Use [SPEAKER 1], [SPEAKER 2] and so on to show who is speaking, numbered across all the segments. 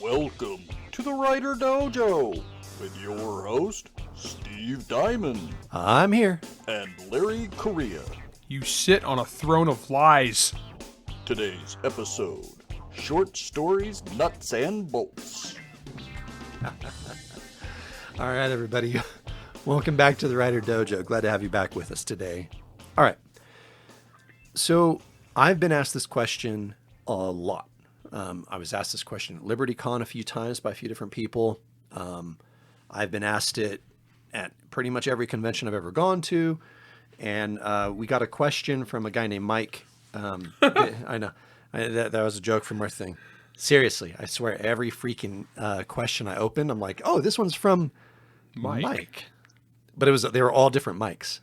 [SPEAKER 1] Welcome to the WriterDojo with your host, Steve Diamond.
[SPEAKER 2] I'm here.
[SPEAKER 1] And Larry Correia.
[SPEAKER 3] You sit on a throne of lies.
[SPEAKER 1] Today's episode, Short Stories, Nuts and Bolts.
[SPEAKER 2] All right, everybody. Welcome back to the WriterDojo. Glad to have you back with us today. All right. So I've been asked this question a lot. I was asked this question at LibertyCon a few times by a few different people. I've been asked it at pretty much every convention I've ever gone to. And we got a question from a guy named Mike. I know. That was a joke from our thing. Seriously, I swear every freaking question I opened, I'm like, oh, this one's from Mike. But they were all different Mikes.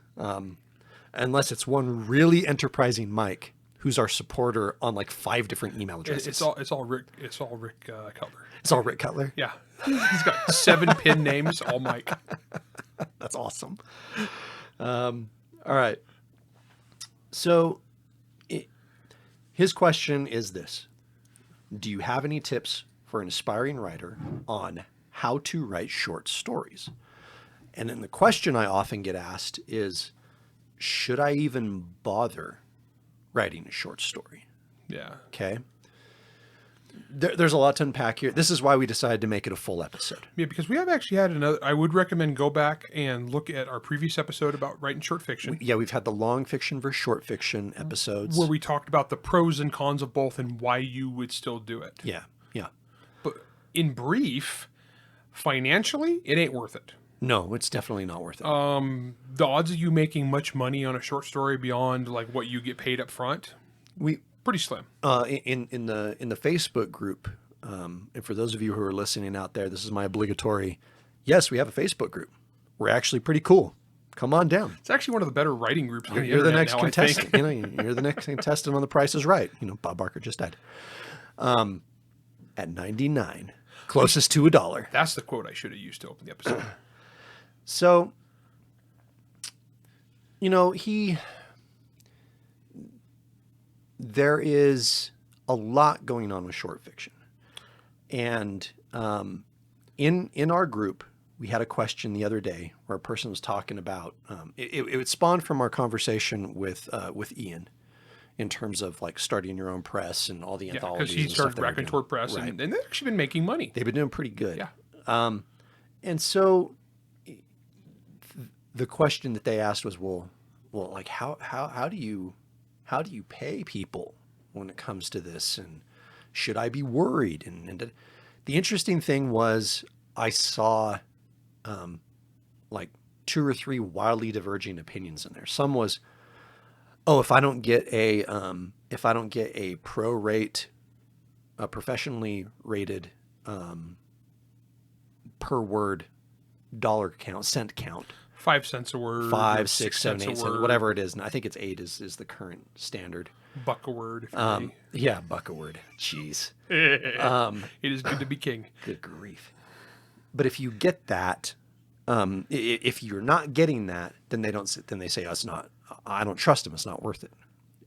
[SPEAKER 2] Unless it's one really enterprising Mike who's our supporter on like 5 different email addresses.
[SPEAKER 3] It's all Rick Cutler.
[SPEAKER 2] It's all Rick Cutler.
[SPEAKER 3] Yeah, he's got 7 pin names, all Mike.
[SPEAKER 2] That's awesome. All right. So his question is this: do you have any tips for an aspiring writer on how to write short stories? And then the question I often get asked is, should I even bother writing a short story?
[SPEAKER 3] Yeah.
[SPEAKER 2] Okay. There's a lot to unpack here. This is why we decided to make it a full episode.
[SPEAKER 3] Yeah, because we have actually had another. I would recommend go back and look at our previous episode about writing short fiction.
[SPEAKER 2] We've had the long fiction versus short fiction episodes
[SPEAKER 3] where we talked about the pros and cons of both and why you would still do it.
[SPEAKER 2] Yeah.
[SPEAKER 3] But in brief, financially, it ain't worth it.
[SPEAKER 2] No, it's definitely not worth it.
[SPEAKER 3] The odds of you making much money on a short story beyond like what you get paid up front, pretty slim.
[SPEAKER 2] In the Facebook group, and for those of you who are listening out there, this is my obligatory. Yes, we have a Facebook group. We're actually pretty cool. Come on down.
[SPEAKER 3] It's actually one of the better writing groups.
[SPEAKER 2] You're the next contestant. You're the next contestant on The Price is Right. Bob Barker just died. At 99, closest to $1.
[SPEAKER 3] That's the quote I should have used to open the episode.
[SPEAKER 2] So, there is a lot going on with short fiction. And in our group, we had a question the other day where a person was talking about, it spawned from our conversation with Ian in terms of like starting your own press and all the anthologies.
[SPEAKER 3] Because he started Raconteur Press, right. and they've actually been making money.
[SPEAKER 2] They've been doing pretty good.
[SPEAKER 3] Yeah.
[SPEAKER 2] And so the question that they asked was, well, like how do you pay people when it comes to this, and should I be worried? And the interesting thing was I saw like 2 or 3 wildly diverging opinions in there. Some was, oh, if I don't get a pro rate, a professionally rated per word dollar count, cent count,
[SPEAKER 3] 5 cents a word,
[SPEAKER 2] 5, 6, 7, 8 cents, whatever it is. And I think it's 8 is the current standard.
[SPEAKER 3] Buck a word.
[SPEAKER 2] Yeah, buck a word. Jeez.
[SPEAKER 3] It is good to be king.
[SPEAKER 2] Good grief. But if you get that, if you're not getting that, then they say, oh, it's not, I don't trust him. It's not worth it.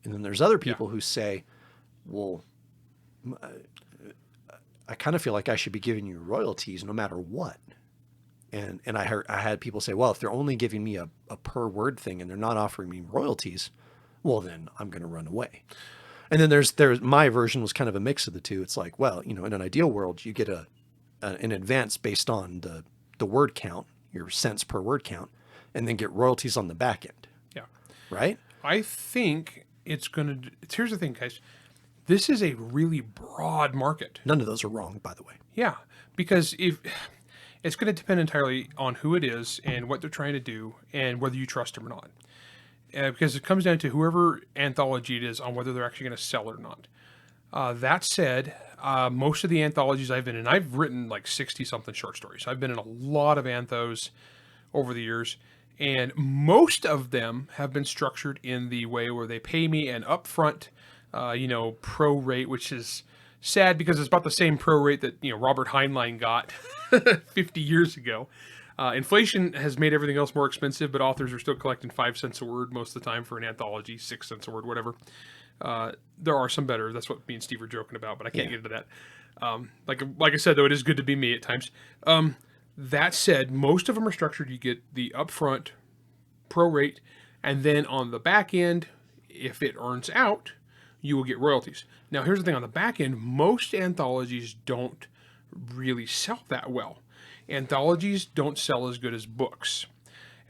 [SPEAKER 2] And then there's other people who say, well, I kind of feel like I should be giving you royalties no matter what. And I had people say, well, if they're only giving me a per word thing and they're not offering me royalties, well, then I'm going to run away. And then there's my version was kind of a mix of the two. It's like, well, in an ideal world, you get an advance based on the word count, your cents per word count, and then get royalties on the back end.
[SPEAKER 3] Yeah.
[SPEAKER 2] Right?
[SPEAKER 3] I think here's the thing, guys. This is a really broad market.
[SPEAKER 2] None of those are wrong, by the way.
[SPEAKER 3] Yeah. Because it's going to depend entirely on who it is and what they're trying to do and whether you trust them or not. Because it comes down to whoever anthology it is on whether they're actually going to sell it or not. That said, most of the anthologies I've been in, I've written like 60-something short stories. I've been in a lot of anthos over the years, and most of them have been structured in the way where they pay me an upfront, pro rate, which is sad because it's about the same pro rate that Robert Heinlein got 50 years ago. Inflation has made everything else more expensive, but authors are still collecting 5 cents a word most of the time for an anthology, 6 cents a word, whatever. There are some better. That's what me and Steve were joking about, but I can't get into that. Like I said, though, it is good to be me at times. That said, most of them are structured. You get the upfront prorate, and then on the back end, if it earns out, you will get royalties. Now, here's the thing: on the back end, most anthologies don't really sell that well. Anthologies don't sell as good as books.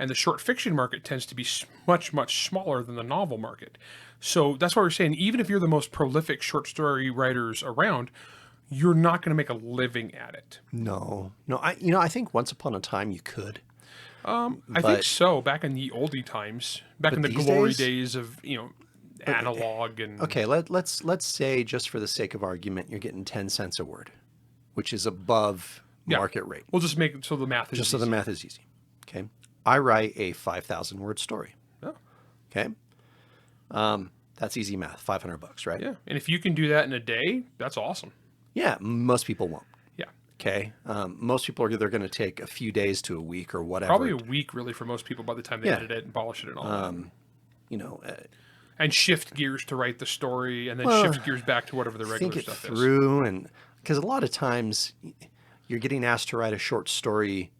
[SPEAKER 3] And the short fiction market tends to be much, much smaller than the novel market. So that's why we're saying, even if you're the most prolific short story writers around, you're not going to make a living at it.
[SPEAKER 2] No. I think once upon a time you could.
[SPEAKER 3] I think so. Back in the oldie times, back in the
[SPEAKER 2] these
[SPEAKER 3] glory
[SPEAKER 2] days?
[SPEAKER 3] days of, analog and...
[SPEAKER 2] Okay, let's say, just for the sake of argument, you're getting 10 cents a word, which is above market rate.
[SPEAKER 3] We'll just make it so the math is
[SPEAKER 2] Just
[SPEAKER 3] easy.
[SPEAKER 2] so the math is easy. Okay. I write a 5,000 word story.
[SPEAKER 3] Oh.
[SPEAKER 2] Okay. That's easy math. $500, right?
[SPEAKER 3] Yeah. And if you can do that in a day, that's awesome.
[SPEAKER 2] Yeah. Most people won't.
[SPEAKER 3] Yeah.
[SPEAKER 2] Okay. Most people are either going to take a few days to a week or whatever.
[SPEAKER 3] Probably a week, really, for most people by the time they edit it and polish it and all that. And shift gears to write the story, and then shift gears back to whatever the regular
[SPEAKER 2] think
[SPEAKER 3] stuff
[SPEAKER 2] it
[SPEAKER 3] is.
[SPEAKER 2] through, and because a lot of times you're getting asked to write a short story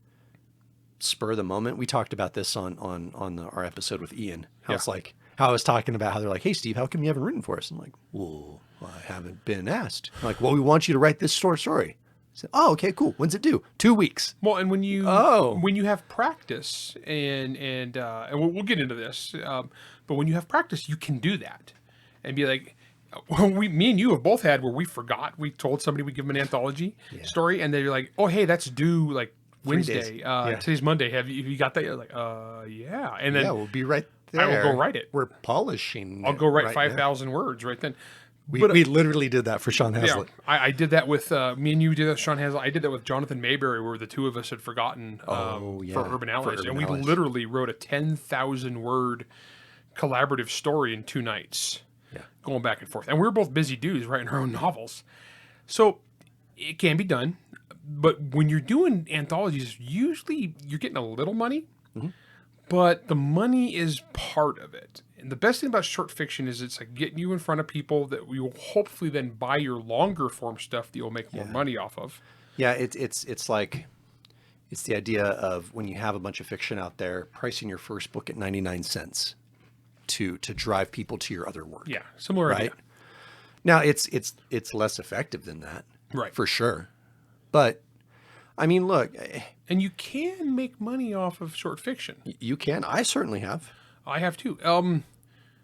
[SPEAKER 2] spur of the moment. We talked about this on our episode with Ian. How it's like, how I was talking about how they're like, "Hey Steve, how come you haven't written for us?" I'm like, "Well, I haven't been asked." I'm like, "Well, we want you to write this short story." I said, "Oh, okay, cool. When's it due?" 2 weeks.
[SPEAKER 3] Well, and when you have practice, and we'll get into this, but when you have practice, you can do that, and be like, well, me and you have both had where we forgot. We told somebody we give them an anthology story, and they're like, "Oh, hey, that's due like Wednesday. Today's Monday. Have you got that?" You're like, yeah. And then
[SPEAKER 2] we'll be right there.
[SPEAKER 3] I will go write it.
[SPEAKER 2] We're polishing.
[SPEAKER 3] I'll go write 5,000 words right then.
[SPEAKER 2] We literally did that for Sean Hazlitt.
[SPEAKER 3] Yeah, I did that with me and you did that with Sean Hazlitt. I did that with Jonathan Mayberry, where the two of us had forgotten for Urban Allies, and we literally wrote a 10,000 word collaborative story in 2 nights, going back and forth. And we were both busy dudes writing our own novels, so it can be done. But when you're doing anthologies, usually you're getting a little money, but the money is part of it. And the best thing about short fiction is it's like getting you in front of people that will hopefully then buy your longer form stuff that you'll make more money off of.
[SPEAKER 2] Yeah, it's like, it's the idea of when you have a bunch of fiction out there, pricing your first book at 99 cents to drive people to your other work.
[SPEAKER 3] Yeah, similar idea.
[SPEAKER 2] Now it's less effective than that,
[SPEAKER 3] right?
[SPEAKER 2] For sure. But I mean, look,
[SPEAKER 3] and you can make money off of short fiction.
[SPEAKER 2] You can. I certainly have.
[SPEAKER 3] I have too.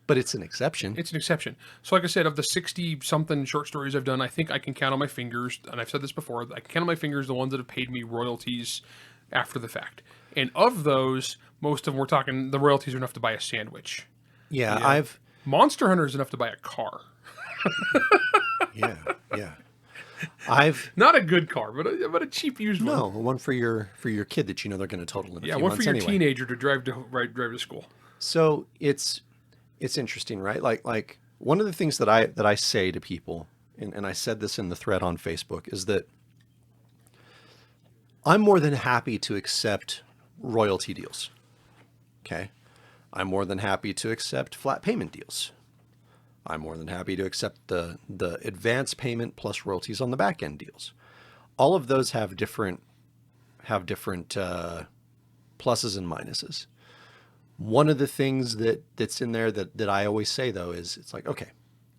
[SPEAKER 2] But it's an exception.
[SPEAKER 3] It's an exception. So like I said, of the 60-something short stories I've done, I think I can count on my fingers, and I've said this before, I can count on my fingers the ones that have paid me royalties after the fact. And of those, most of them, we're talking, the royalties are enough to buy a sandwich.
[SPEAKER 2] Yeah.
[SPEAKER 3] Monster Hunter is enough to buy a car.
[SPEAKER 2] Yeah. I've
[SPEAKER 3] not a good car, but a cheap used one.
[SPEAKER 2] No, one for your kid that you know they're going to total in a few months.
[SPEAKER 3] Yeah, one for your
[SPEAKER 2] anyway.
[SPEAKER 3] teenager to drive to school.
[SPEAKER 2] So it's interesting, right? Like one of the things that I say to people, and I said this in the thread on Facebook, is that I'm more than happy to accept royalty deals. Okay, I'm more than happy to accept flat payment deals. I'm more than happy to accept the advance payment plus royalties on the back end deals. All of those have different pluses and minuses. One of the things that's in there that I always say though is it's like, okay,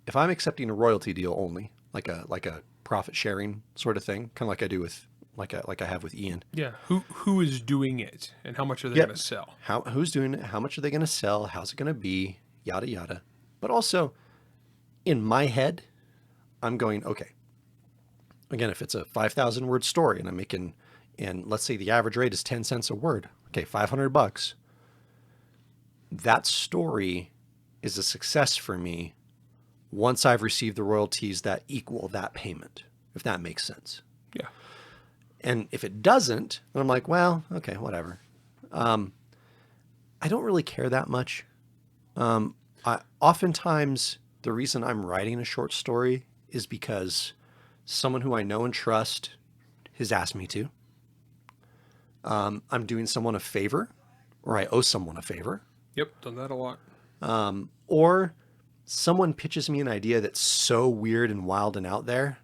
[SPEAKER 2] if I'm accepting a royalty deal only, like a profit sharing sort of thing, kind of like I do with like I have with Ian.
[SPEAKER 3] Yeah. Who is doing it and how much are they going to sell?
[SPEAKER 2] Who's doing it? How much are they going to sell? How's it going to be? Yada yada. But also, in my head, I'm going, okay, again, if it's a 5,000 word story and I'm making, and let's say the average rate is 10 cents a word, okay, $500, that story is a success for me once I've received the royalties that equal that payment, if that makes sense.
[SPEAKER 3] Yeah.
[SPEAKER 2] And if it doesn't, then I'm like, well, okay, whatever. I don't really care that much. Oftentimes, the reason I'm writing a short story is because someone who I know and trust has asked me to. I'm doing someone a favor, or I owe someone a favor.
[SPEAKER 3] Yep, done that a lot.
[SPEAKER 2] Or someone pitches me an idea that's so weird and wild and out there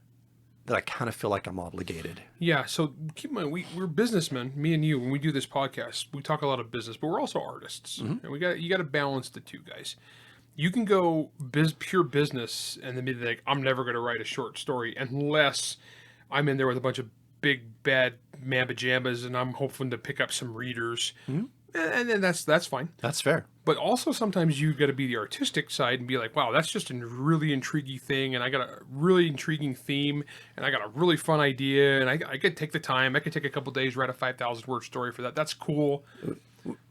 [SPEAKER 2] that I kind of feel like I'm obligated.
[SPEAKER 3] Yeah, so keep in mind, we're businessmen, me and you, when we do this podcast, we talk a lot of business, but we're also artists. And you got to balance the two, guys. You can go pure business and then be like, I'm never going to write a short story unless I'm in there with a bunch of big, bad mamba jambas and I'm hoping to pick up some readers. And then that's fine.
[SPEAKER 2] That's fair.
[SPEAKER 3] But also sometimes you got to be the artistic side and be like, wow, that's just a really intriguing thing. And I got a really intriguing theme and I got a really fun idea. And I could take the time. I could take a couple days, write a 5,000 word story for that. That's cool.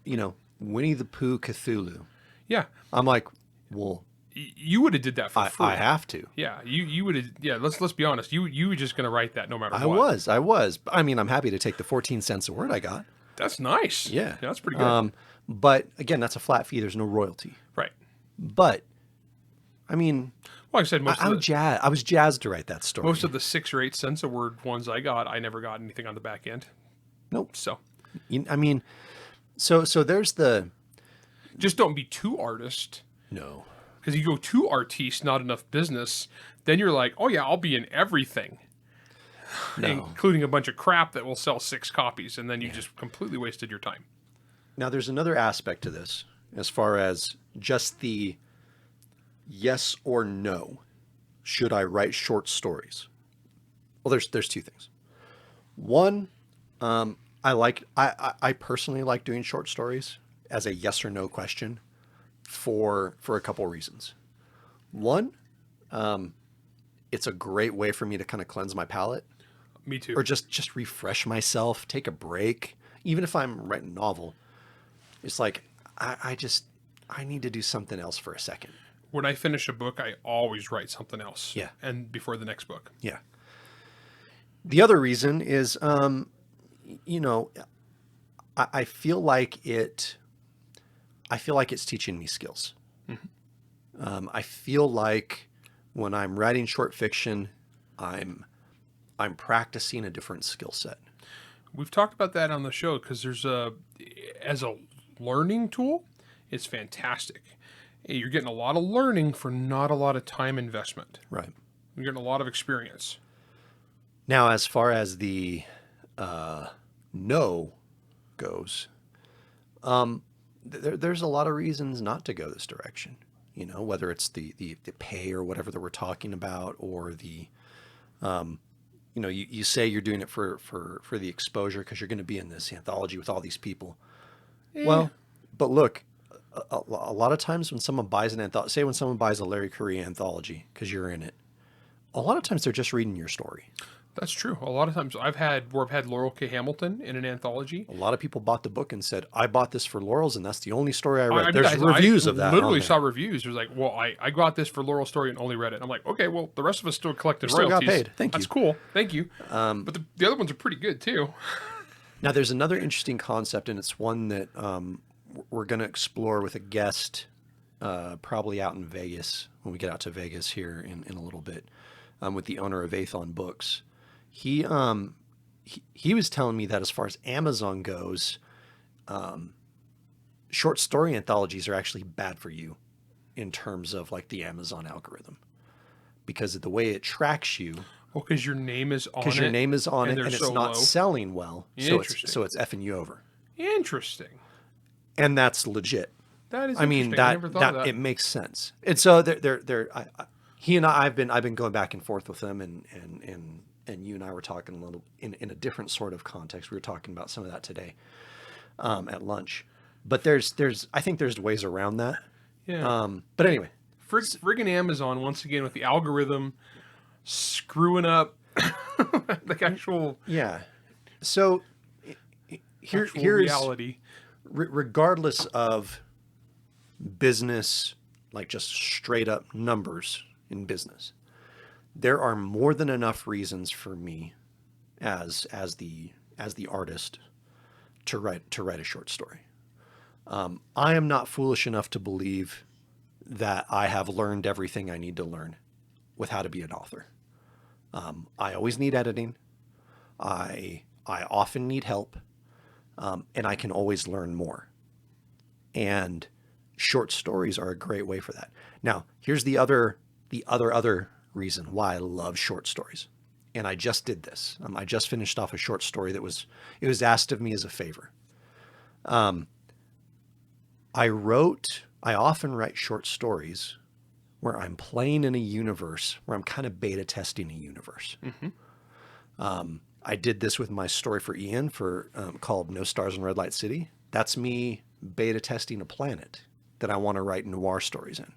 [SPEAKER 2] You know, Winnie the Pooh Cthulhu.
[SPEAKER 3] Yeah.
[SPEAKER 2] I'm like, well,
[SPEAKER 3] You would have did that for free.
[SPEAKER 2] I have to.
[SPEAKER 3] Yeah. You would have. Yeah. Let's be honest. You were just going to write that no matter
[SPEAKER 2] I
[SPEAKER 3] what.
[SPEAKER 2] I was. I mean, I'm happy to take the 14 cents a word I got.
[SPEAKER 3] That's nice.
[SPEAKER 2] Yeah.
[SPEAKER 3] That's pretty good.
[SPEAKER 2] But again, that's a flat fee. There's no royalty.
[SPEAKER 3] Right.
[SPEAKER 2] But I mean,
[SPEAKER 3] Well, like I said,
[SPEAKER 2] I was jazzed to write that story.
[SPEAKER 3] most of the 6 or 8 cents a word ones I got, I never got anything on the back end.
[SPEAKER 2] Nope.
[SPEAKER 3] So
[SPEAKER 2] I mean, so there's the
[SPEAKER 3] just don't be too artist.
[SPEAKER 2] no.
[SPEAKER 3] Because you go too artiste, not enough business, then you're like, oh yeah, I'll be in everything, including a bunch of crap that will sell 6 copies, and then you just completely wasted your time.
[SPEAKER 2] Now, there's another aspect to this as far as just the yes or no. Should I write short stories? Well, there's 2 things. One, I personally like doing short stories as a yes or no question for a couple reasons. One, it's a great way for me to kind of cleanse my palate.
[SPEAKER 3] Me too.
[SPEAKER 2] Or just refresh myself, take a break. Even if I'm writing a novel, it's like I need to do something else for a second.
[SPEAKER 3] When I finish a book, I always write something else.
[SPEAKER 2] Yeah.
[SPEAKER 3] And before the next book.
[SPEAKER 2] Yeah. The other reason is, you know, I feel like it's teaching me skills. I feel like when I'm writing short fiction, I'm practicing a different skill set.
[SPEAKER 3] We've talked about that on the show because as a learning tool, it's fantastic. You're getting a lot of learning for not a lot of time investment.
[SPEAKER 2] Right.
[SPEAKER 3] You're getting a lot of experience.
[SPEAKER 2] Now, as far as the no goes, there's a lot of reasons not to go this direction. You know, whether it's the pay or whatever that we're talking about, or the, you know, you say you're doing it for the exposure because you're going to be in this anthology with all these people.
[SPEAKER 3] Yeah.
[SPEAKER 2] Well, but look, a lot of times when someone buys an anthology, say when someone buys a Larry Correia anthology because you're in it, a lot of times they're just reading your story.
[SPEAKER 3] That's true. A lot of times I've had Laurel K. Hamilton in an anthology.
[SPEAKER 2] A lot of people bought the book and said, I bought this for Laurel's and that's the only story I read. There's reviews of that.
[SPEAKER 3] I literally saw reviews. It was like, well, I got this for Laurel's story and only read it. I'm like, okay, well, the rest of us still collected royalties.
[SPEAKER 2] Still got paid. Thank you.
[SPEAKER 3] That's cool. Thank you. But the other ones are pretty good too.
[SPEAKER 2] Now, there's another interesting concept, and it's one that we're going to explore with a guest probably out in Vegas, when we get out to Vegas here in a little bit, with the owner of Athon Books. He was telling me that as far as Amazon goes, short story anthologies are actually bad for you in terms of like the Amazon algorithm, because of the way it tracks you.
[SPEAKER 3] Well, because your name is on it.
[SPEAKER 2] Because your name is on it, and it's not
[SPEAKER 3] low.
[SPEAKER 2] selling well. So it's effing you over.
[SPEAKER 3] Interesting.
[SPEAKER 2] And that's legit.
[SPEAKER 3] That is.
[SPEAKER 2] I mean,
[SPEAKER 3] I never thought of that.
[SPEAKER 2] it makes sense. And so he and I've been going back and forth with him, and you and I were talking a little in a different sort of context. We were talking about some of that today at lunch. But I think there's ways around that.
[SPEAKER 3] Yeah.
[SPEAKER 2] But anyway,
[SPEAKER 3] friggin' Amazon once again with the algorithm screwing up the actual
[SPEAKER 2] So here's
[SPEAKER 3] reality.
[SPEAKER 2] Regardless of business, like just straight up numbers in business, there are more than enough reasons for me as the artist to write a short story. I am not foolish enough to believe that I have learned everything I need to learn with how to be an author. I always need editing. I often need help. And I can always learn more. And short stories are a great way for that. Now, here's the other reason why I love short stories and I just did this. I just finished off a short story it was asked of me as a favor. I often write short stories where I'm playing in a universe, where I'm kind of beta testing a universe. I did this with my story for Ian called No Stars in Red Light City. That's me beta testing a planet that I want to write noir stories in.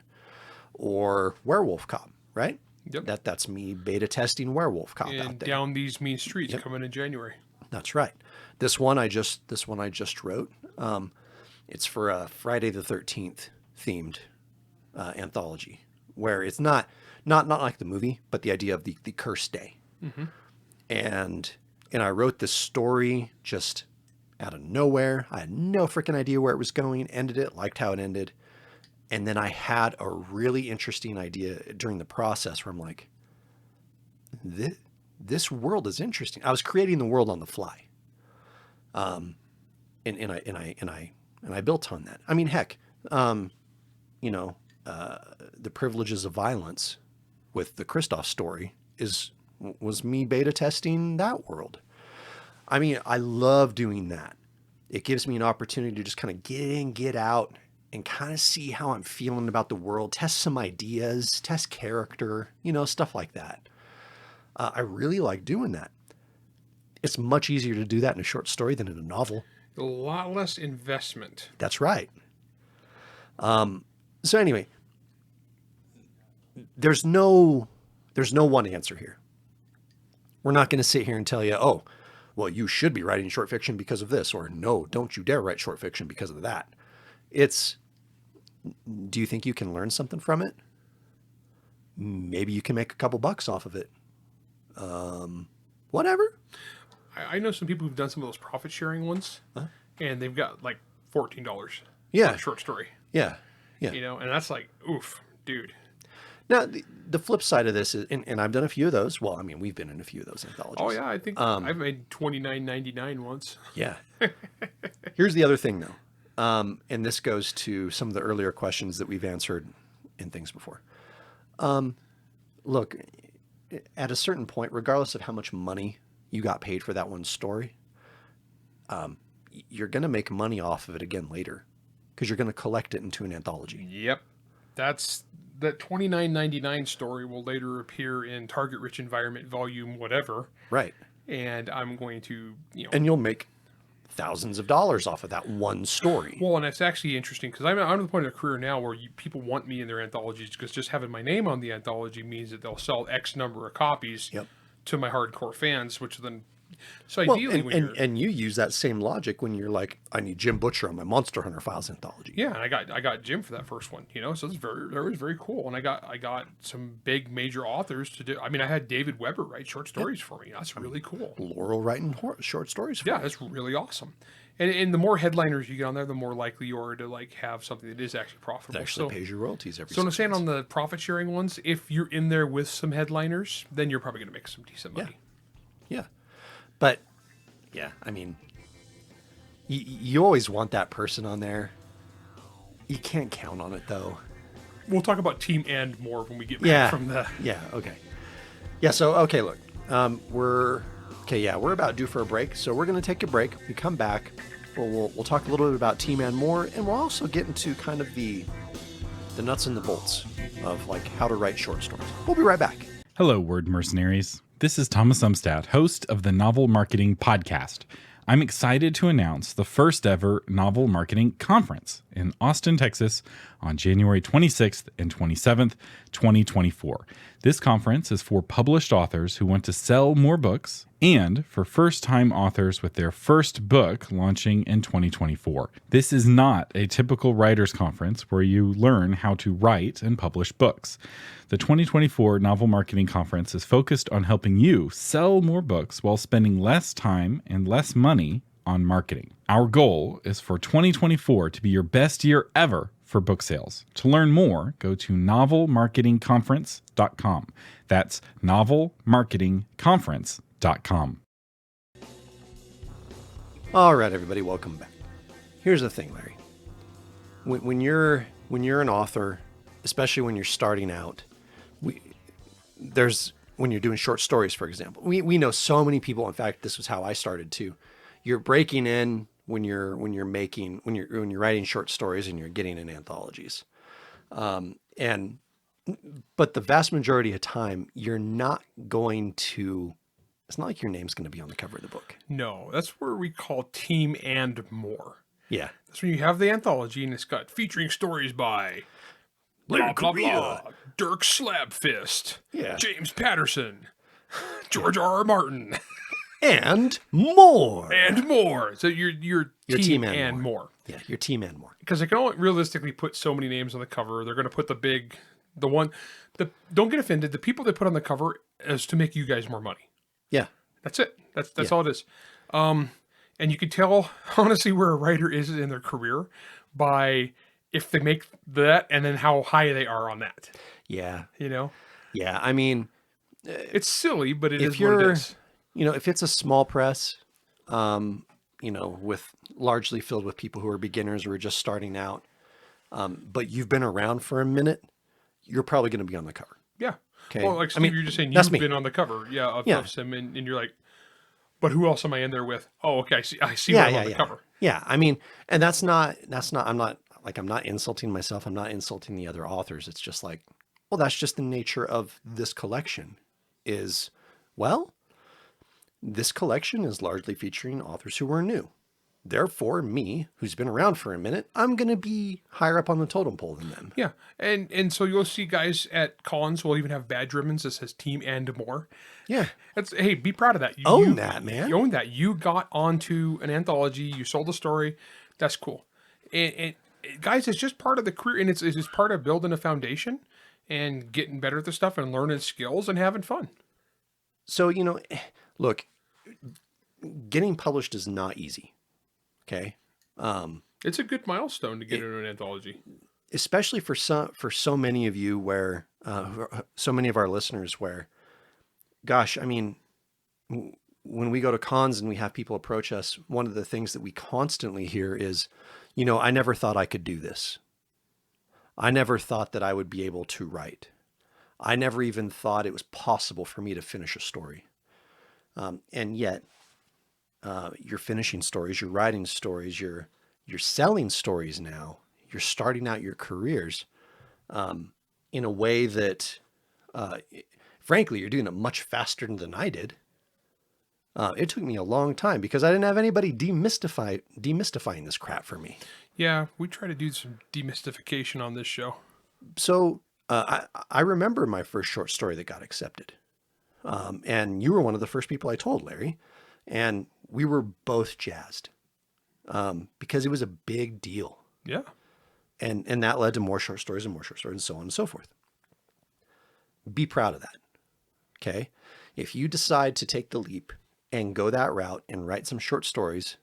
[SPEAKER 2] Or Werewolf Cop, right?
[SPEAKER 3] Yep.
[SPEAKER 2] That's me beta testing Werewolf Cop
[SPEAKER 3] And
[SPEAKER 2] out there.
[SPEAKER 3] Down These Mean Streets coming in January.
[SPEAKER 2] That's right. This one I just wrote. It's for a Friday the 13th themed anthology, where it's not like the movie, but the idea of the cursed day. And I wrote this story just out of nowhere. I had no freaking idea where it was going. Ended it, liked how it ended. And then I had a really interesting idea during the process where I'm like, this world is interesting. I was creating the world on the fly. And I built on that. I mean, heck, the Privileges of Violence with the Christoph story was me beta testing that world. I mean, I love doing that. It gives me an opportunity to just kind of get in, get out, and kind of see how I'm feeling about the world, test some ideas, test character, stuff like that. I really like doing that. It's much easier to do that in a short story than in a novel.
[SPEAKER 3] A lot less investment.
[SPEAKER 2] That's right. So anyway, there's no one answer here. We're not going to sit here and tell you, oh, well, you should be writing short fiction because of this, or no, don't you dare write short fiction because of that. Do you think you can learn something from it? Maybe you can make a couple bucks off of it. Whatever.
[SPEAKER 3] I know some people who've done some of those profit sharing ones, and they've got like $14 for a short story.
[SPEAKER 2] Yeah.
[SPEAKER 3] And that's like, oof, dude.
[SPEAKER 2] Now, the flip side of this is, and I've done a few of those. Well, I mean, we've been in a few of those anthologies.
[SPEAKER 3] Oh, yeah, I think I've made $29.99 once.
[SPEAKER 2] Yeah. Here's the other thing, though. And this goes to some of the earlier questions that we've answered in things before. Look, at a certain point, regardless of how much money you got paid for that one story, you're going to make money off of it again later because you're going to collect it into an anthology.
[SPEAKER 3] Yep. That $29.99 story will later appear in Target Rich Environment Volume whatever.
[SPEAKER 2] Right.
[SPEAKER 3] And I'm going to,
[SPEAKER 2] And you'll make thousands of dollars off of that one story.
[SPEAKER 3] Well, and it's actually interesting because I'm at the point of a career now where people want me in their anthologies because just having my name on the anthology means that they'll sell X number of copies to my hardcore fans, which then... So ideally,
[SPEAKER 2] and you use that same logic when you're like, I need Jim Butcher on my Monster Hunter Files anthology.
[SPEAKER 3] Yeah, and I got Jim for that first one, so that was very cool. And I got some big major authors to do. I mean, I had David Weber write short stories for me. That's really cool.
[SPEAKER 2] Laurel writing short stories for me.
[SPEAKER 3] That's really awesome. And the more headliners you get on there, the more likely you are to like have something that is actually profitable.
[SPEAKER 2] That actually pays your royalties every.
[SPEAKER 3] So I'm saying on the profit sharing ones, if you're in there with some headliners, then you're probably going to make some decent money.
[SPEAKER 2] Yeah. But, yeah, I mean, you always want that person on there. You can't count on it, though.
[SPEAKER 3] We'll talk about Team And more when we get back from the...
[SPEAKER 2] Yeah, okay. Yeah, so, okay, look. We're about due for a break, so we're going to take a break. We come back, we'll talk a little bit about Team And more, and we'll also get into kind of the nuts and the bolts of, like, how to write short stories. We'll be right back.
[SPEAKER 4] Hello, word mercenaries. This is Thomas Umstadt, host of the Novel Marketing Podcast. I'm excited to announce the first ever Novel Marketing Conference in Austin, Texas on January 26th and 27th, 2024. This conference is for published authors who want to sell more books and for first-time authors with their first book launching in 2024. This is not a typical writers' conference where you learn how to write and publish books. The 2024 Novel Marketing Conference is focused on helping you sell more books while spending less time and less money on marketing. Our goal is for 2024 to be your best year ever for book sales. To learn more, go to novelmarketingconference.com. That's novelmarketingconference.com.
[SPEAKER 2] All right, everybody, welcome back. Here's the thing, Larry. When you're an author, especially when you're starting out, there's when you're doing short stories, for example. We know so many people. In fact, this was how I started too. You're breaking in when you're writing short stories and you're getting in anthologies. But the vast majority of time, you're not going to. It's not like your name's going to be on the cover of the book.
[SPEAKER 3] No, that's where we call team and more.
[SPEAKER 2] Yeah.
[SPEAKER 3] That's when you have the anthology and it's got featuring stories by blah, blah, blah. Dirk Slabfist.
[SPEAKER 2] Yeah.
[SPEAKER 3] James Patterson. George R.R. Martin.
[SPEAKER 2] And more.
[SPEAKER 3] And more. So your team and more.
[SPEAKER 2] Yeah, your team and more.
[SPEAKER 3] Because they can only realistically put so many names on the cover. They're going to put don't get offended. The people they put on the cover is to make you guys more money.
[SPEAKER 2] Yeah.
[SPEAKER 3] That's it. That's all it is. And you can tell, honestly, where a writer is in their career by if they make that and then how high they are on that.
[SPEAKER 2] Yeah.
[SPEAKER 3] You know?
[SPEAKER 2] Yeah. I mean,
[SPEAKER 3] it's silly, but it
[SPEAKER 2] if
[SPEAKER 3] is what it is.
[SPEAKER 2] If it's a small press, with largely filled with people who are beginners or are just starting out, but you've been around for a minute, you're probably going to be on the cover.
[SPEAKER 3] Yeah.
[SPEAKER 2] Okay.
[SPEAKER 3] Well, like Steve, you're just saying you've been on the cover, of some, and you're like, but who else am I in there with? Oh, okay, I see where I'm on the cover.
[SPEAKER 2] Yeah, I mean, and that's not. I'm not insulting myself. I'm not insulting the other authors. It's just like, well, that's just the nature of this collection. This collection is largely featuring authors who are new. Therefore, me, who's been around for a minute, I'm going to be higher up on the totem pole than them.
[SPEAKER 3] Yeah, and so you'll see guys at cons will even have badge ribbons that says team and more.
[SPEAKER 2] Yeah.
[SPEAKER 3] Hey, be proud of that.
[SPEAKER 2] Own that, man.
[SPEAKER 3] You own that. You got onto an anthology. You sold a story. That's cool. And guys, it's just part of the career, and it's part of building a foundation and getting better at the stuff and learning skills and having fun.
[SPEAKER 2] So, look, getting published is not easy. Okay.
[SPEAKER 3] It's a good milestone to get into an anthology,
[SPEAKER 2] especially for so many of you where, so many of our listeners where, gosh, I mean, when we go to cons and we have people approach us, one of the things that we constantly hear is, I never thought I could do this. I never thought that I would be able to write. I never even thought it was possible for me to finish a story. And yet, you're finishing stories, you're writing stories, you're selling stories now. You're starting out your careers in a way that, frankly, you're doing it much faster than I did. It took me a long time because I didn't have anybody demystifying this crap for me.
[SPEAKER 3] Yeah, we try to do some demystification on this show.
[SPEAKER 2] So I remember my first short story that got accepted. And you were one of the first people I told, Larry. And we were both jazzed because it was a big deal.
[SPEAKER 3] Yeah.
[SPEAKER 2] And that led to more short stories and so on and so forth. Be proud of that. Okay. If you decide to take the leap and go that route and write some short stories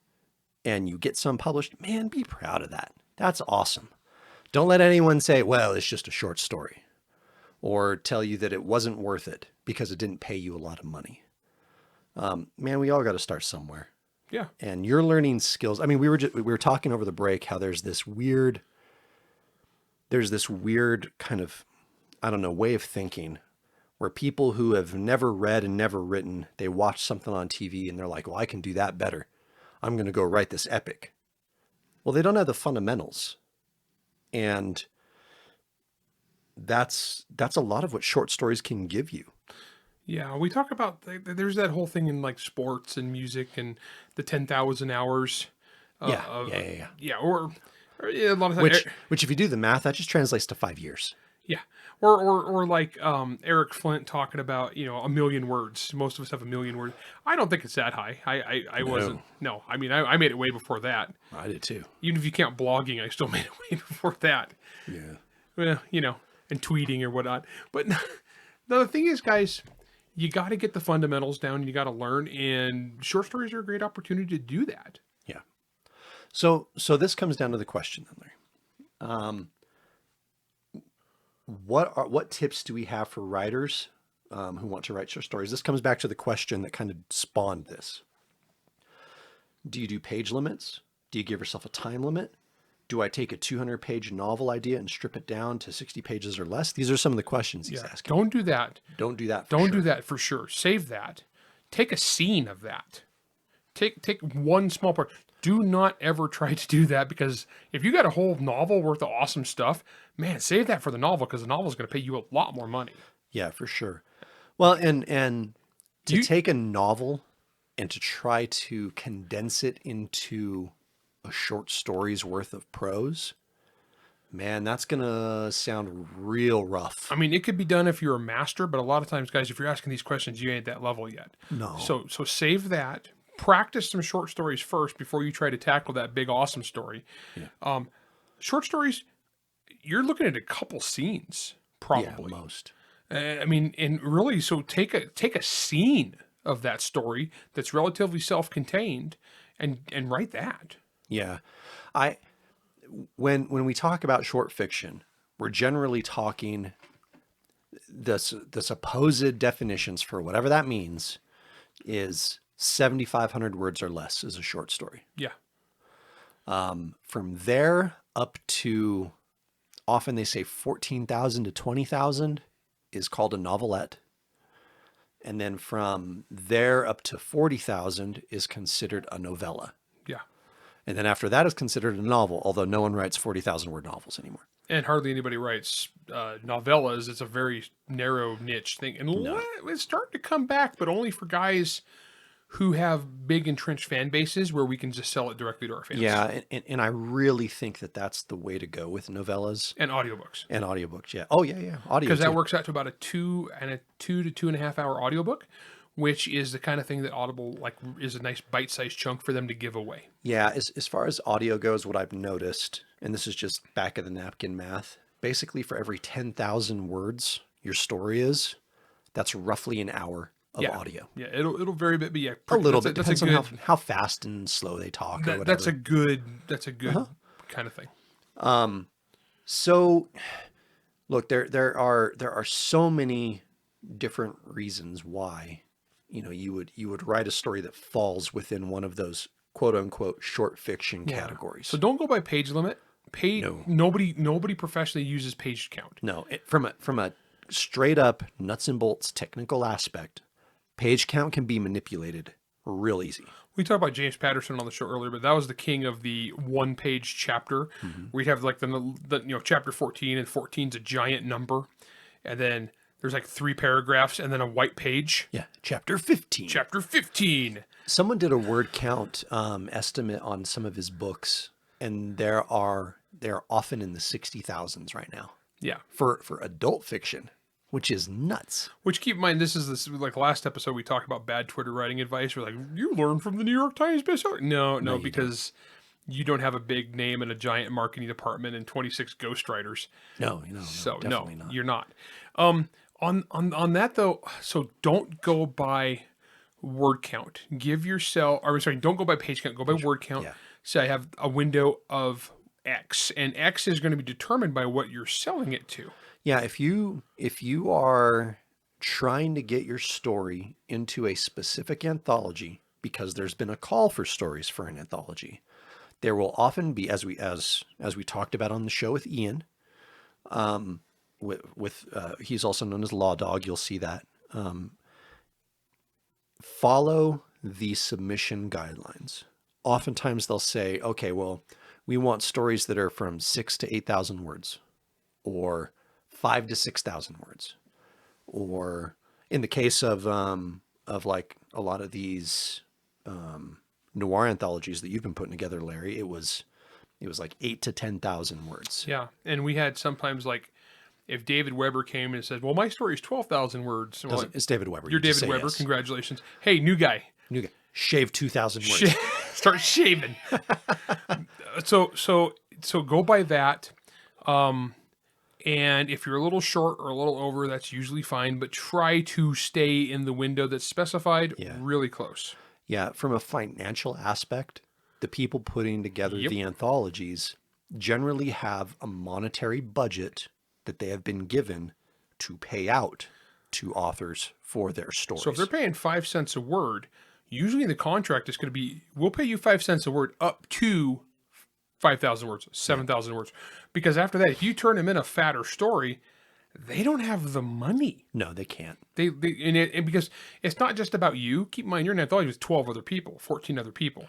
[SPEAKER 2] and you get some published, man, be proud of that. That's awesome. Don't let anyone say, well, it's just a short story, or tell you that it wasn't worth it because it didn't pay you a lot of money. Man, we all got to start somewhere.
[SPEAKER 3] Yeah.
[SPEAKER 2] And you're learning skills. I mean, we were talking over the break how there's this weird kind of, I don't know, way of thinking where people who have never read and never written, they watch something on TV and they're like, well, I can do that better. I'm going to go write this epic. Well, they don't have the fundamentals. And that's a lot of what short stories can give you.
[SPEAKER 3] Yeah, we talk about, there's that whole thing in like sports and music and the 10,000 hours.
[SPEAKER 2] Yeah,
[SPEAKER 3] or a lot of times.
[SPEAKER 2] Which if you do the math, that just translates to 5 years.
[SPEAKER 3] Yeah. Or like Eric Flint talking about, a million words. Most of us have a million words. I don't think it's that high. I wasn't. No, I mean, I made it way before that.
[SPEAKER 2] I did too.
[SPEAKER 3] Even if you count blogging, I still made it way before that.
[SPEAKER 2] Yeah.
[SPEAKER 3] Well, and tweeting or whatnot. But the thing is, guys, you got to get the fundamentals down. You got to learn, and short stories are a great opportunity to do that.
[SPEAKER 2] Yeah. So this comes down to the question then, Larry. What tips do we have for writers who want to write short stories? This comes back to the question that kind of spawned this. Do you do page limits? Do you give yourself a time limit? do I take a 200-page novel idea and strip it down to 60 pages or less? These are some of the questions he's asking.
[SPEAKER 3] Don't do that.
[SPEAKER 2] Don't do that.
[SPEAKER 3] Don't do that for sure. Save that. Take a scene of that. Take one small part. Do not ever try to do that, because if you got a whole novel worth of awesome stuff, man, save that for the novel, because the novel is going to pay you a lot more money.
[SPEAKER 2] Yeah, for sure. Well, and to take a novel and to try to condense it into a short story's worth of prose, man, that's going to sound real rough.
[SPEAKER 3] I mean, it could be done if you're a master, but a lot of times, guys, if you're asking these questions, you ain't that level yet.
[SPEAKER 2] No.
[SPEAKER 3] So save that. Practice some short stories first before you try to tackle that big, awesome story.
[SPEAKER 2] Yeah.
[SPEAKER 3] Short stories, you're looking at a couple scenes, probably.
[SPEAKER 2] Yeah, most.
[SPEAKER 3] I mean, and really, so take a scene of that story that's relatively self-contained, and write that.
[SPEAKER 2] Yeah. When we talk about short fiction, we're generally talking the supposed definitions for whatever that means is 7,500 words or less is a short story.
[SPEAKER 3] Yeah.
[SPEAKER 2] From there up to, often they say 14,000 to 20,000 is called a novelette. And then from there up to 40,000 is considered a novella.
[SPEAKER 3] Yeah.
[SPEAKER 2] And then after that is considered a novel, although no one writes 40,000 word novels anymore.
[SPEAKER 3] And hardly anybody writes novellas. It's a very narrow niche thing. And it's starting to come back, but only for guys who have big entrenched fan bases where we can just sell it directly to our fans.
[SPEAKER 2] Yeah, and I really think that that's the way to go with novellas.
[SPEAKER 3] And audiobooks.
[SPEAKER 2] And audiobooks, yeah. Oh, yeah. Audio,
[SPEAKER 3] because that works out to about a 2 to 2.5 hour audiobook, which is the kind of thing that Audible is a nice bite-sized chunk for them to give away.
[SPEAKER 2] Yeah, as far as audio goes, what I've noticed, and this is just back of the napkin math, basically for every 10,000 words your story is, that's roughly an hour of audio.
[SPEAKER 3] Yeah, it'll vary a bit, but yeah,
[SPEAKER 2] a little bit. Depends on how fast and slow they talk or whatever.
[SPEAKER 3] That's a good kind of thing.
[SPEAKER 2] So look, there are so many different reasons why, you would write a story that falls within one of those quote unquote short fiction categories.
[SPEAKER 3] So don't go by page limit. Nobody professionally uses page count.
[SPEAKER 2] No, from a straight up nuts and bolts technical aspect, page count can be manipulated real easy.
[SPEAKER 3] We talked about James Patterson on the show earlier, but that was the king of the one-page chapter. We'd have the chapter 14, and 14's a giant number, and then there's 3 paragraphs, and then a white page.
[SPEAKER 2] Yeah, chapter 15.
[SPEAKER 3] Chapter 15.
[SPEAKER 2] Someone did a word count estimate on some of his books, and they're often in the 60,000s right now.
[SPEAKER 3] Yeah,
[SPEAKER 2] for adult fiction, which is nuts.
[SPEAKER 3] Which, keep in mind, this is last episode we talked about bad Twitter writing advice. We're you learn from the New York Times bestseller. No, because you don't have a big name and a giant marketing department and 26 ghostwriters.
[SPEAKER 2] No, definitely not.
[SPEAKER 3] You're not. On that though, so don't go by word count. Don't go by page count. Go by word count.
[SPEAKER 2] Yeah.
[SPEAKER 3] So I have a window of X, and X is going to be determined by what you're selling it to.
[SPEAKER 2] Yeah, if you are trying to get your story into a specific anthology because there's been a call for stories for an anthology, there will often be, as we talked about on the show with Ian, he's also known as Law Dog. You'll see that. Follow the submission guidelines. Oftentimes they'll say, okay, well, we want stories that are from 6,000 to 8,000 words, or 5,000 to 6,000 words, or in the case of like a lot of these noir anthologies that you've been putting together, Larry, it was like 8,000 to 10,000 words.
[SPEAKER 3] Yeah, and we had sometimes if David Weber came and said, "Well, my story is 12,000 words,"
[SPEAKER 2] It's David Weber.
[SPEAKER 3] You're David Weber. Yes. Congratulations. Hey, new guy.
[SPEAKER 2] Shave 2,000 words.
[SPEAKER 3] Start shaving. So go by that. And if you're a little short or a little over, that's usually fine, but try to stay in the window that's specified really close.
[SPEAKER 2] Yeah. From a financial aspect, the people putting together the anthologies generally have a monetary budget that they have been given to pay out to authors for their stories.
[SPEAKER 3] So if they're paying 5 cents a word, usually in the contract it's going to be, we'll pay you 5 cents a word up to 5,000 words, 7,000 words. Because after that, if you turn them in a fatter story, they don't have the money.
[SPEAKER 2] No, they can't.
[SPEAKER 3] And because it's not just about you. Keep in mind, you're an anthology with 12 other people, 14 other people.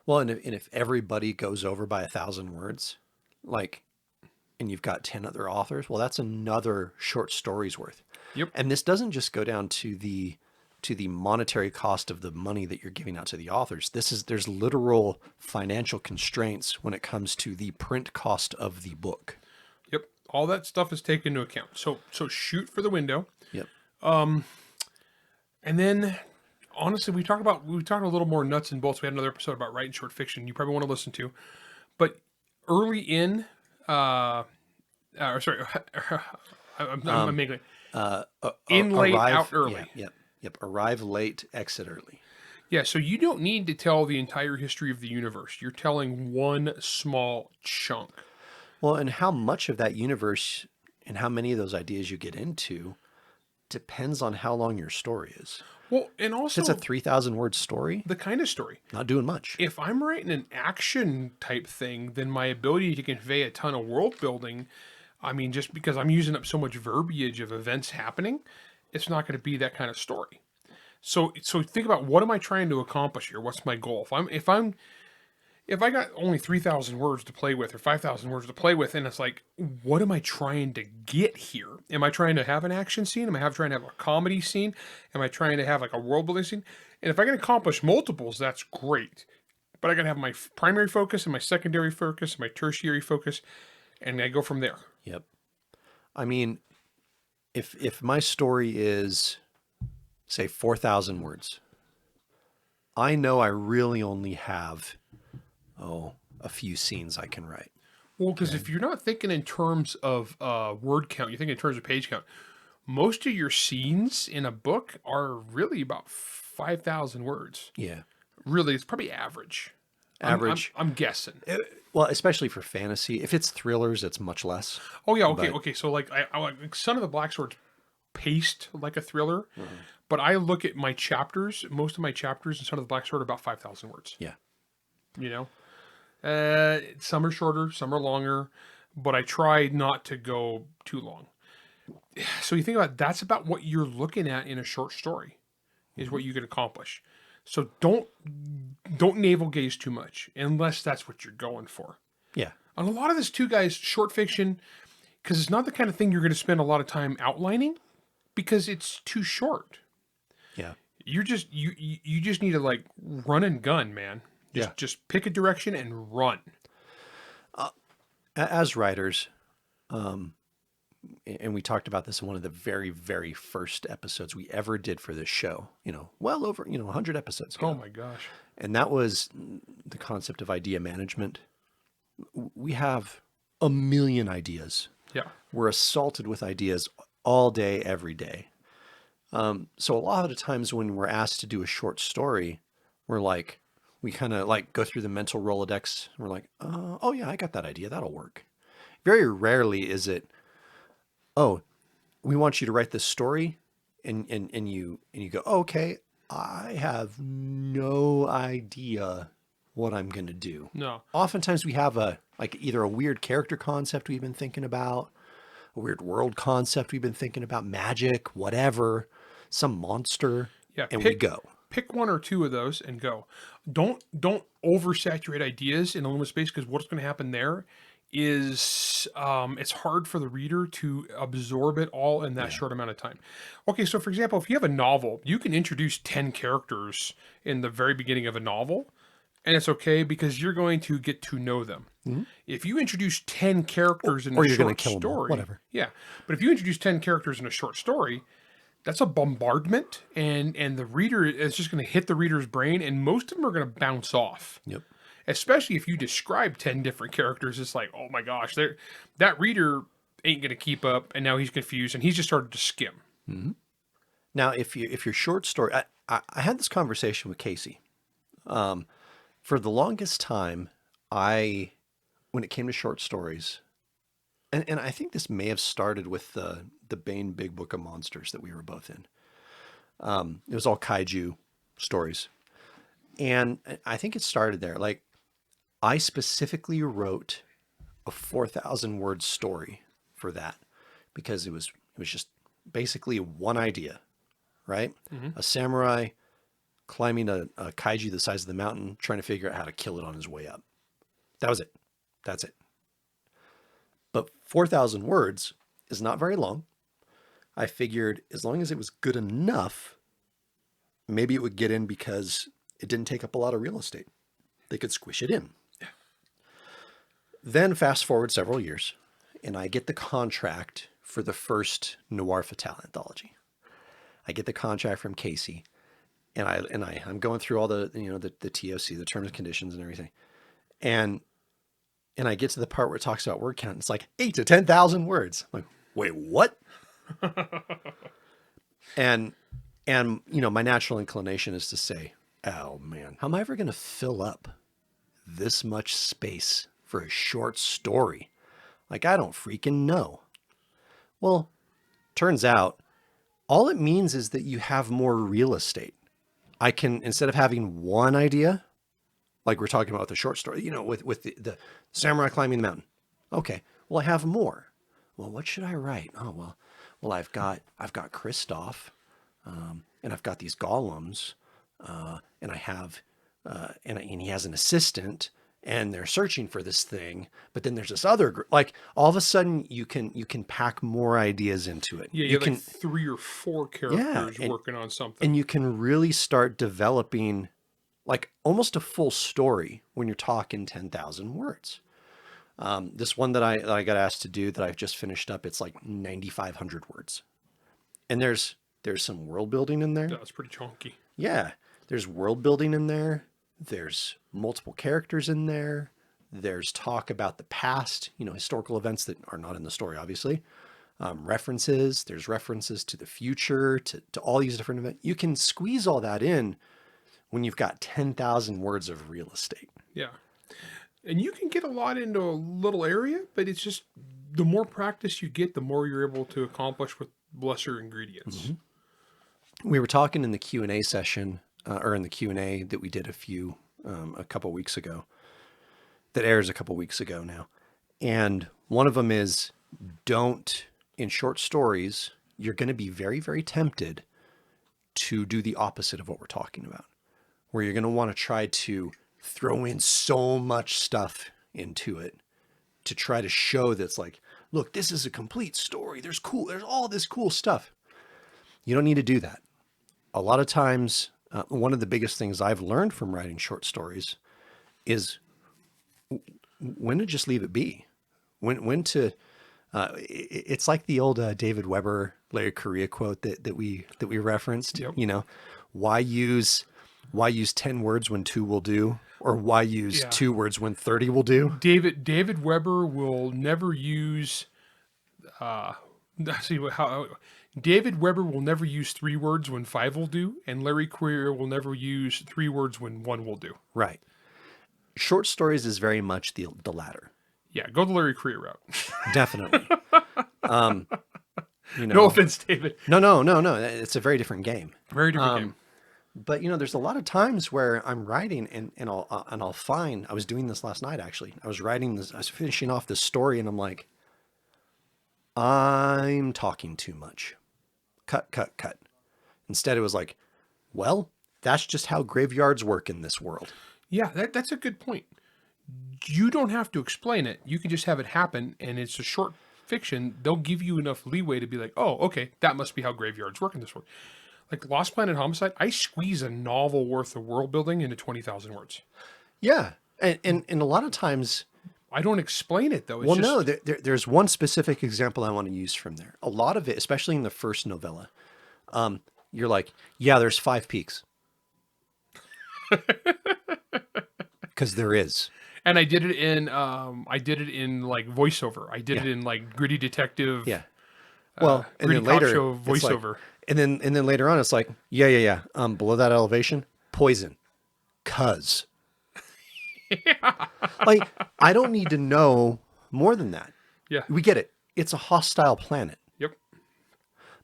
[SPEAKER 2] Well, and if everybody goes over by 1,000 words, like, and you've got 10 other authors, well, that's another short story's worth.
[SPEAKER 3] Yep.
[SPEAKER 2] And this doesn't just go down to the monetary cost of the money that you're giving out to the authors. There's literal financial constraints when it comes to the print cost of the book.
[SPEAKER 3] Yep. All that stuff is taken into account. So shoot for the window.
[SPEAKER 2] Yep.
[SPEAKER 3] And then, honestly, we talked a little more nuts and bolts. We had another episode about writing short fiction you probably want to listen to. But early in, I'm making in late, out early.
[SPEAKER 2] Yep. Arrive late, exit early.
[SPEAKER 3] Yeah, so you don't need to tell the entire history of the universe. You're telling one small chunk.
[SPEAKER 2] Well, and how much of that universe and how many of those ideas you get into depends on how long your story is.
[SPEAKER 3] Well, and
[SPEAKER 2] If
[SPEAKER 3] also
[SPEAKER 2] it's a 3,000 word story,
[SPEAKER 3] the kind of story.
[SPEAKER 2] not doing much.
[SPEAKER 3] If I'm writing an action type thing, then my ability to convey a ton of world building, I mean, just because I'm using up so much verbiage of events happening, it's not going to be that kind of story. So think about, what am I trying to accomplish here? What's my goal? If I got only 3,000 words to play with or 5,000 words to play with, and it's like, what am I trying to get here? Am I trying to have an action scene? Am I trying to have a comedy scene? Am I trying to have like a world building scene? And if I can accomplish multiples, that's great. But I got to have my primary focus and my secondary focus and my tertiary focus, and I go from there.
[SPEAKER 2] Yep. I mean, if my story is, say, 4,000 words, I know I really only have, a few scenes I can write.
[SPEAKER 3] Well, because if you're not thinking in terms of word count, you're thinking in terms of page count. Most of your scenes in a book are really about 5,000 words.
[SPEAKER 2] Yeah.
[SPEAKER 3] Really, it's probably average.
[SPEAKER 2] Average.
[SPEAKER 3] I'm guessing.
[SPEAKER 2] Well, especially for fantasy. If it's thrillers, it's much less.
[SPEAKER 3] Oh yeah, okay,
[SPEAKER 2] But-
[SPEAKER 3] okay. So like, I like Son of the Black Sword's paced like a thriller, but I look at my chapters. Most of my chapters in Son of the Black Sword are about 5,000 words.
[SPEAKER 2] Yeah.
[SPEAKER 3] You know, some are shorter, some are longer, but I try not to go too long. So you think about, that's about what you're looking at in a short story, is what you can accomplish. So don't navel gaze too much unless that's what you're going for.
[SPEAKER 2] Yeah.
[SPEAKER 3] And a lot of this too, guys, short fiction, because it's not the kind of thing you're going to spend a lot of time outlining, because it's too short.
[SPEAKER 2] Yeah.
[SPEAKER 3] You just need to like run and gun, man. Just pick a direction and run.
[SPEAKER 2] As writers, and we talked about this in one of the very, very first episodes we ever did for this show, well over, 100 episodes ago.
[SPEAKER 3] Oh my gosh.
[SPEAKER 2] And that was the concept of idea management. We have a million ideas.
[SPEAKER 3] Yeah.
[SPEAKER 2] We're assaulted with ideas all day, every day. So a lot of the times when we're asked to do a short story, we kind of like go through the mental Rolodex. And we're like, oh yeah, I got that idea. That'll work. Very rarely is it, oh, we want you to write this story, and you go, oh, okay, I have no idea what I'm going to do.
[SPEAKER 3] No.
[SPEAKER 2] Oftentimes we have either a weird character concept we've been thinking about, a weird world concept we've been thinking about, magic, whatever, some monster,
[SPEAKER 3] Yeah.
[SPEAKER 2] we go.
[SPEAKER 3] Pick one or two of those and go. Don't oversaturate ideas in a limited space, because what's going to happen there is it's hard for the reader to absorb it all in that short amount of time. Okay, so for example, if you have a novel, you can introduce 10 characters in the very beginning of a novel, and it's okay because you're going to get to know them. Mm-hmm. If you introduce 10 characters in a
[SPEAKER 2] you're gonna
[SPEAKER 3] short
[SPEAKER 2] kill them all,
[SPEAKER 3] story,
[SPEAKER 2] whatever.
[SPEAKER 3] Yeah, but if you introduce 10 characters in a short story, that's a bombardment, and the reader is just going to hit the reader's brain, and most of them are going to bounce off.
[SPEAKER 2] Yep.
[SPEAKER 3] Especially if you describe 10 different characters, it's like, oh my gosh, that reader ain't going to keep up, and now he's confused, and he's just started to skim.
[SPEAKER 2] Mm-hmm. Now, if your short story, I had this conversation with Casey. For the longest time, when it came to short stories, and I think this may have started with the Bane Big Book of Monsters that we were both in. It was all kaiju stories. And I think it started there. Like, I specifically wrote a 4,000 word story for that because it was just basically one idea, right? A samurai climbing a kaiju the size of the mountain, trying to figure out how to kill it on his way up. That was it. That's it. But 4,000 words is not very long. I figured as long as it was good enough, maybe it would get in because it didn't take up a lot of real estate. They could squish it in. Then fast forward several years, and I get the contract for the first Noir Fatale anthology. I get the contract from Casey, and I'm going through all the the TOC, the terms and conditions and everything, and I get to the part where it talks about word count. It's like 8,000 to 10,000 words. I'm like, wait, what? and my natural inclination is to say, oh man, how am I ever going to fill up this much space for a short story? Like, I don't freaking know. Well, turns out all it means is that you have more real estate. I can, instead of having one idea, like we're talking about with the short story, with the samurai climbing the mountain. Okay, well, I have more. Well, what should I write? Oh, well, I've got Kristoff, and I've got these golems, and I have, and he has an assistant, and they're searching for this thing. But then there's this other group. Like, all of a sudden, you can pack more ideas into it.
[SPEAKER 3] Yeah, you can, like 3 or 4 characters working on something,
[SPEAKER 2] and you can really start developing like almost a full story when you're talking 10,000 words. This one that I got asked to do that I've just finished up, it's like 9,500 words, and there's some world building in there.
[SPEAKER 3] That's pretty chunky.
[SPEAKER 2] Yeah, there's world building in there. There's multiple characters in there. There's talk about the past, historical events that are not in the story, obviously. References. There's references to the future, to all these different events. You can squeeze all that in when you've got 10,000 words of real estate.
[SPEAKER 3] Yeah. And you can get a lot into a little area, but it's just the more practice you get, the more you're able to accomplish with lesser ingredients.
[SPEAKER 2] Mm-hmm. We were talking in the Q&A session, or in the Q&A that we did a couple weeks ago, that airs a couple weeks ago now. And one of them is, in short stories, you're going to be very, very tempted to do the opposite of what we're talking about, where you're going to want to try to throw in so much stuff into it to try to show that's like, look, this is a complete story. There's all this cool stuff. You don't need to do that. A lot of times, one of the biggest things I've learned from writing short stories is when to just leave it be. When to, it's like the old David Weber, Larry Correia quote that we referenced.
[SPEAKER 3] Yep.
[SPEAKER 2] Why use 10 words when 2 will do, or why use 2 words when 30 will do?
[SPEAKER 3] David Weber will never use. David Weber will never use 3 words when 5 will do, and Larry Correia will never use 3 words when 1 will do.
[SPEAKER 2] Right. Short stories is very much the latter.
[SPEAKER 3] Yeah, go the Larry Correia route.
[SPEAKER 2] Definitely.
[SPEAKER 3] No offense, David.
[SPEAKER 2] No. It's a very different game.
[SPEAKER 3] Very different game.
[SPEAKER 2] But there's a lot of times where I'm writing and I'll find, I was doing this last night actually. I was finishing off this story and I'm like, I'm talking too much. Cut. Instead it was like, well, that's just how graveyards work in this world.
[SPEAKER 3] Yeah, that's a good point. You don't have to explain it. You can just have it happen, and it's a short fiction. They'll give you enough leeway to be like, oh, okay, that must be how graveyards work in this world. Like Lost Planet Homicide, I squeeze a novel worth of world building into 20,000 words.
[SPEAKER 2] Yeah, and a lot of times...
[SPEAKER 3] I don't explain it, though.
[SPEAKER 2] There's one specific example I want to use from there. A lot of it, especially in the first novella, you're like, yeah, there's 5 peaks. Because there is.
[SPEAKER 3] And I did it in like voiceover. I did it in like gritty detective.
[SPEAKER 2] Yeah. Well, and then later
[SPEAKER 3] show voiceover.
[SPEAKER 2] And then later on, it's like, yeah. Below that elevation, poison. 'Cause.
[SPEAKER 3] Yeah.
[SPEAKER 2] Like, I don't need to know more than that.
[SPEAKER 3] Yeah.
[SPEAKER 2] We get it. It's a hostile planet.
[SPEAKER 3] Yep.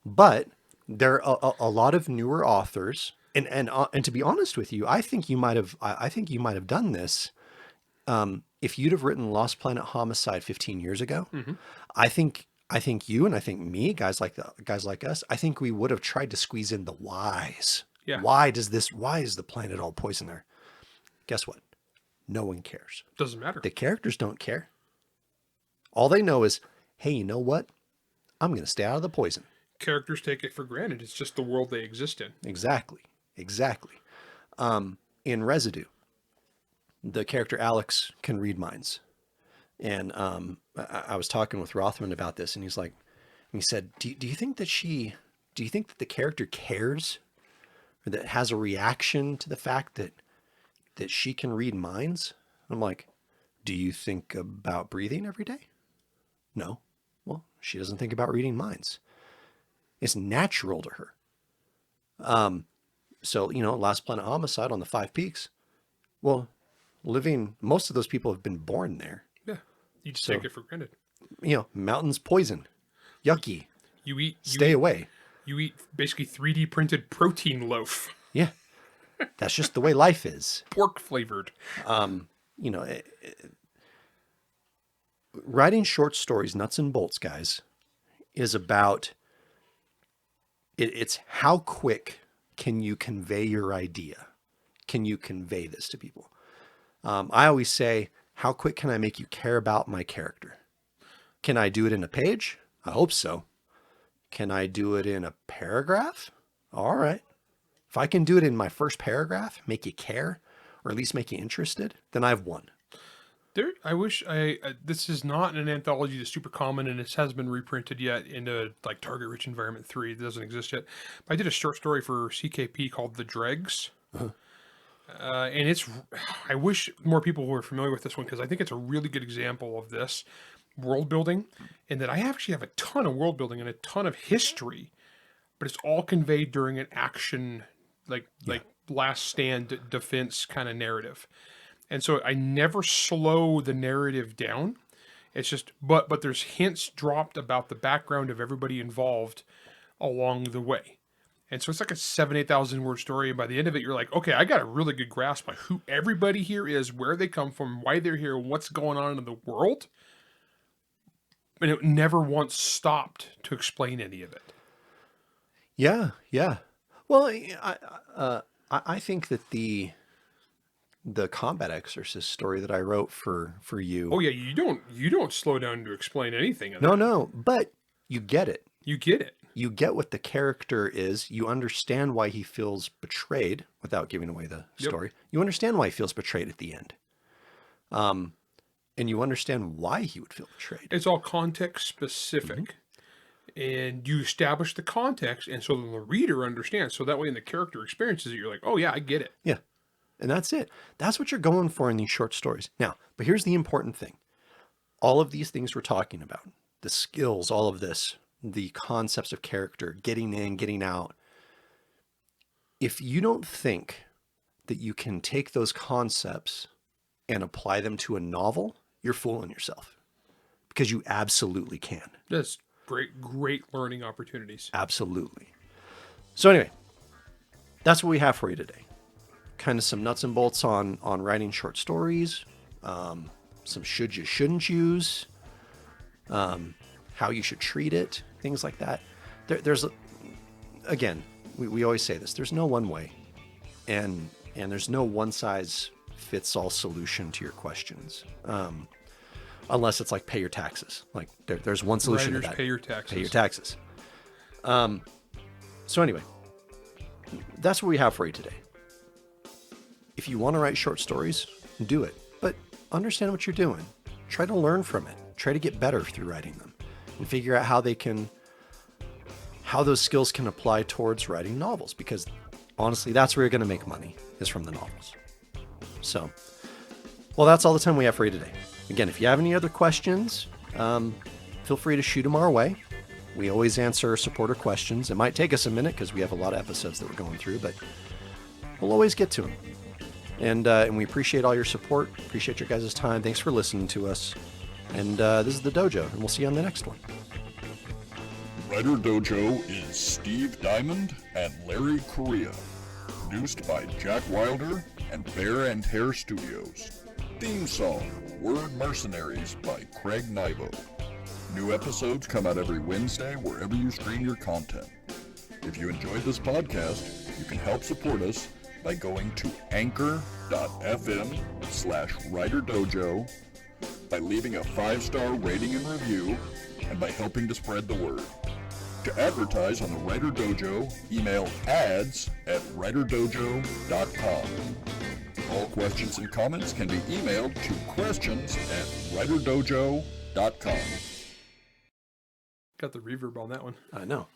[SPEAKER 2] But there are a lot of newer authors, and to be honest with you, I think you might have done this if you'd have written Lost Planet Homicide 15 years ago, I think you and I think me, guys like us, I think we would have tried to squeeze in the whys.
[SPEAKER 3] Yeah.
[SPEAKER 2] Why is the planet all poison there? Guess what? No one cares.
[SPEAKER 3] Doesn't matter.
[SPEAKER 2] The characters don't care. All they know is, hey, you know what? I'm going to stay out of the poison.
[SPEAKER 3] Characters take it for granted. It's just the world they exist in.
[SPEAKER 2] Exactly. In Residue, the character Alex can read minds. And I was talking with Rothman about this, and he said, do you think that the character cares, or that has a reaction to the fact that she can read minds? I'm like, do you think about breathing every day? No. Well, she doesn't think about reading minds. It's natural to her. So, Last Planet Homicide on the 5 Peaks. Well, most of those people have been born there.
[SPEAKER 3] Yeah. You just take it for granted.
[SPEAKER 2] Mountains poison. Yucky.
[SPEAKER 3] Stay
[SPEAKER 2] away.
[SPEAKER 3] You eat basically 3D printed protein loaf.
[SPEAKER 2] Yeah. That's just the way life is.
[SPEAKER 3] Pork flavored.
[SPEAKER 2] Writing short stories, nuts and bolts, guys, is about it's how quick can you convey your idea? Can you convey this to people? I always say, how quick can I make you care about my character? Can I do it in a page? I hope so. Can I do it in a paragraph? All right. If I can do it in my first paragraph, make you care, or at least make you interested, then I've won.
[SPEAKER 3] I wish this is not an anthology that's super common, and it hasn't been reprinted yet into like Target Rich Environment 3. It doesn't exist yet. But I did a short story for CKP called The Dregs. And I wish more people were familiar with this one, because I think it's a really good example of this world building, and that I actually have a ton of world building and a ton of history, but it's all conveyed during an action, like last stand defense kind of narrative. And so I never slow the narrative down. It's just, but there's hints dropped about the background of everybody involved along the way. And so it's like a 7,000-8,000 word story. And by the end of it, you're like, okay, I got a really good grasp on who everybody here is, where they come from, why they're here, what's going on in the world. And it never once stopped to explain any of it.
[SPEAKER 2] Yeah. Well, I think that the Combat Exorcist story that I wrote for you.
[SPEAKER 3] Oh yeah, you don't slow down to explain anything.
[SPEAKER 2] No, but you get it.
[SPEAKER 3] You get it.
[SPEAKER 2] You get what the character is. You understand why he feels betrayed, without giving away the story. You understand why he feels betrayed at the end. And you understand why he would feel betrayed.
[SPEAKER 3] It's all context specific. And you establish the context, and so the reader understands. So that way, when the character experiences it, you're like, oh yeah, I get it.
[SPEAKER 2] Yeah. And that's it. That's what you're going for in these short stories. Now, but here's the important thing. All of these things we're talking about, the skills, all of this, the concepts of character, getting in, getting out. If you don't think that you can take those concepts and apply them to a novel, you're fooling yourself, because you absolutely can.
[SPEAKER 3] That's great learning opportunities.
[SPEAKER 2] Absolutely. So anyway, that's what we have for you today. Kind of some nuts and bolts on writing short stories, some should you, shouldn't yous, how you should treat it, things like that. There's again, we always say this, there's no one way, and there's no one size fits all solution to your questions. Unless it's like pay your taxes. Like there's one solution to that.
[SPEAKER 3] Pay your taxes.
[SPEAKER 2] Pay your taxes. So anyway, that's what we have for you today. If you want to write short stories, do it. But understand what you're doing. Try to learn from it. Try to get better through writing them, and figure out how those skills can apply towards writing novels. Because honestly, that's where you're going to make money, is from the novels. So, well, that's all the time we have for you today. Again, if you have any other questions, feel free to shoot them our way. We always answer supporter questions. It might take us a minute because we have a lot of episodes that we're going through, but we'll always get to them. And we appreciate all your support. Appreciate your guys' time. Thanks for listening to us. And this is the Dojo, and we'll see you on the next one.
[SPEAKER 1] WriterDojo is Steve Diamond and Larry Correia. Produced by Jack Wilder and Bear and Hare Studios. Theme song, Word Mercenaries by Craig Nivo. New episodes come out every Wednesday wherever you stream your content. If you enjoyed this podcast, you can help support us by going to anchor.fm/WriterDojo, by leaving a 5-star rating and review, and by helping to spread the word. To advertise on the Writer Dojo, email ads@writerdojo.com. All questions and comments can be emailed to questions@writerdojo.com.
[SPEAKER 3] Got the reverb on that one.
[SPEAKER 2] I know.